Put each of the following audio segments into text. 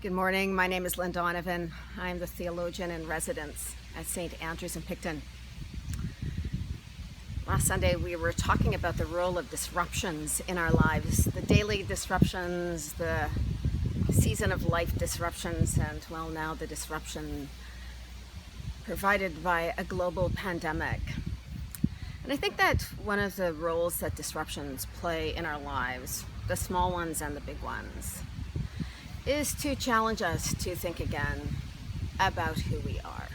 Good morning. My name is Lynn Donovan. I'm the theologian in residence at St. Andrews in Picton. Last Sunday we were talking about the role of disruptions in our lives, the daily disruptions, the season of life disruptions, and well, now the disruption provided by a global pandemic. And I think that one of the roles that disruptions play in our lives, the small ones and the big ones, is to challenge us to think again about who we are.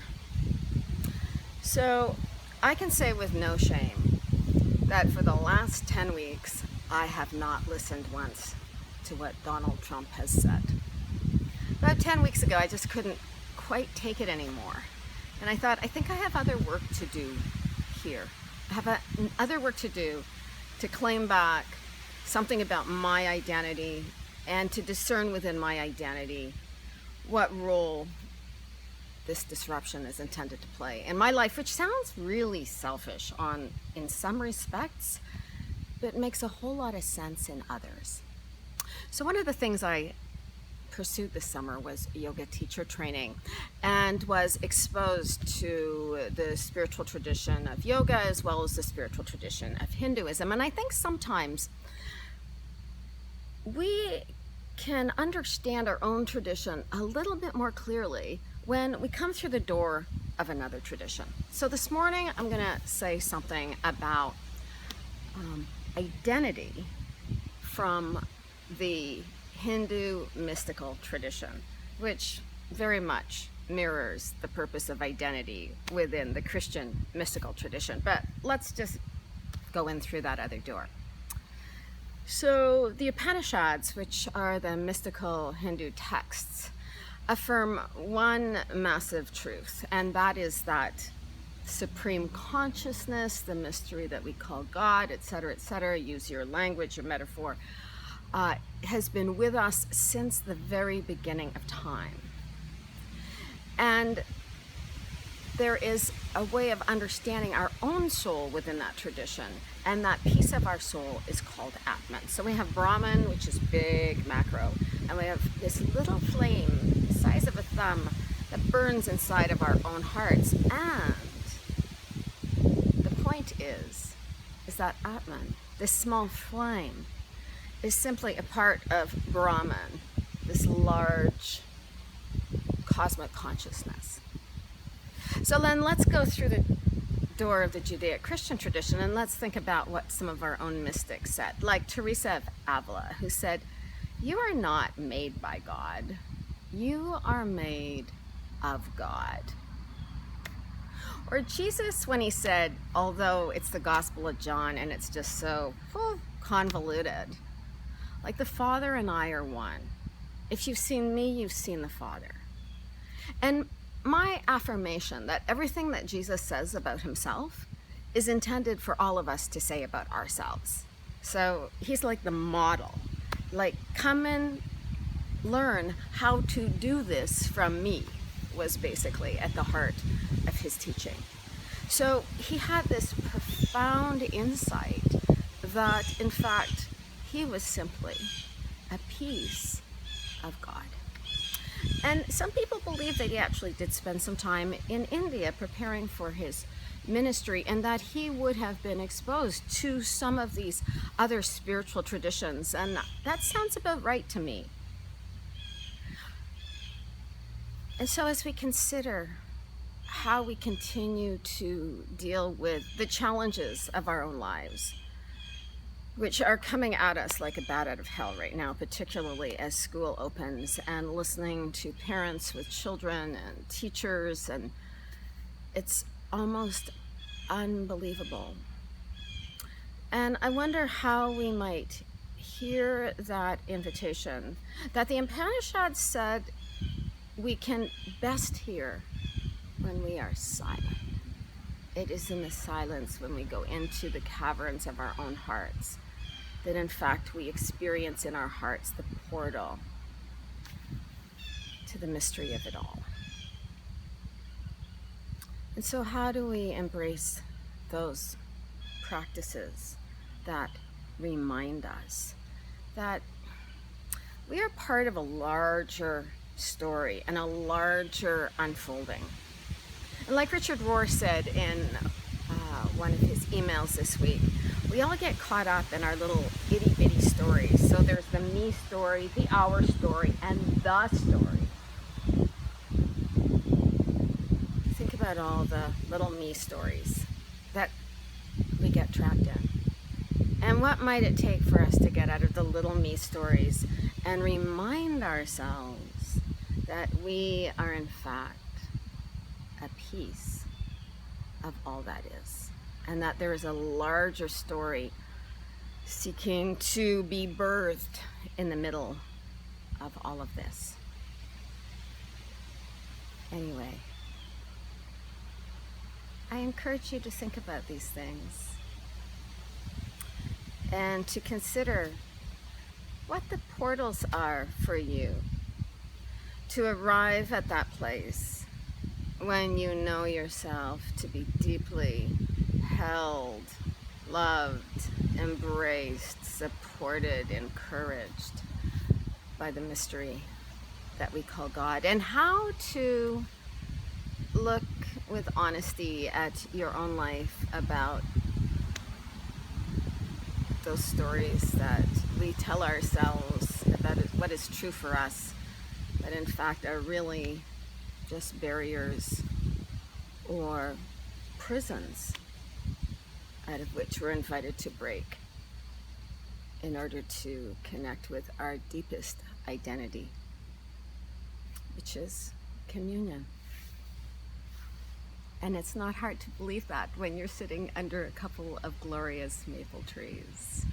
So I can say with no shame that for the last 10 weeks, I have not listened once to what Donald Trump has said. About 10 weeks ago, I just couldn't quite take it anymore. And I thought, I think I have other work to do here. I have other work to do to claim back something about my identity and to discern within my identity what role this disruption is intended to play in my life, which sounds really selfish in some respects, but makes a whole lot of sense in others. So one of the things I pursued this summer was yoga teacher training and was exposed to the spiritual tradition of yoga as well as the spiritual tradition of Hinduism. And I think sometimes we can understand our own tradition a little bit more clearly when we come through the door of another tradition. So this morning I'm going to say something about identity from the Hindu mystical tradition, which very much mirrors the purpose of identity within the Christian mystical tradition. But let's just go in through that other door. So the Upanishads, which are the mystical Hindu texts, affirm one massive truth, and that is that supreme consciousness, the mystery that we call God, etc., use your language, your metaphor, has been with us since the very beginning of time. And there is a way of understanding our own soul within that tradition, and that piece of our soul is called Atman. So we have Brahman, which is big, macro, and we have this little flame the size of a thumb that burns inside of our own hearts. And the point is that Atman, this small flame, is simply a part of Brahman, this large cosmic consciousness. So then let's go through the door of the Judeo-Christian tradition and let's think about what some of our own mystics said, like Teresa of Avila, who said, "You are not made by God, you are made of God." Or Jesus, when he said, although it's the Gospel of John and it's just so convoluted, like, the Father and I are one. If you've seen me, you've seen the Father. And my affirmation that everything that Jesus says about himself is intended for all of us to say about ourselves. So he's like the model, like, come and learn how to do this from me, was basically at the heart of his teaching. So he had this profound insight that, in fact, he was simply a piece of God. And some people believe that he actually did spend some time in India preparing for his ministry, and that he would have been exposed to some of these other spiritual traditions. And that sounds about right to me. And so as we consider how we continue to deal with the challenges of our own lives, which are coming at us like a bat out of hell right now, particularly as school opens, and listening to parents with children and teachers, and it's almost unbelievable. And I wonder how we might hear that invitation that the Upanishads said we can best hear when we are silent. It is in the silence, when we go into the caverns of our own hearts, that in fact we experience in our hearts the portal to the mystery of it all. And so how do we embrace those practices that remind us that we are part of a larger story and a larger unfolding. And like Richard Rohr said in one of his emails this week, we all get caught up in our little itty bitty stories. So there's the me story, the our story, and the story. Think about all the little me stories that we get trapped in. And what might it take for us to get out of the little me stories and remind ourselves that we are in fact a piece of all that is, and that there is a larger story seeking to be birthed in the middle of all of this. Anyway, I encourage you to think about these things and to consider what the portals are for you to arrive at that place when you know yourself to be deeply held, loved, embraced, supported, encouraged by the mystery that we call God, and how to look with honesty at your own life about those stories that we tell ourselves about what is true for us, that in fact are really just barriers or prisons out of which we're invited to break in order to connect with our deepest identity, which is communion. And it's not hard to believe that when you're sitting under a couple of glorious maple trees.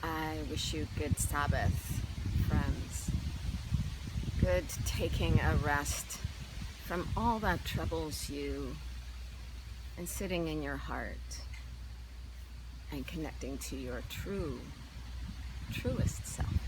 I wish you good Sabbath, friends. Good taking a rest from all that troubles you and sitting in your heart and connecting to your truest self.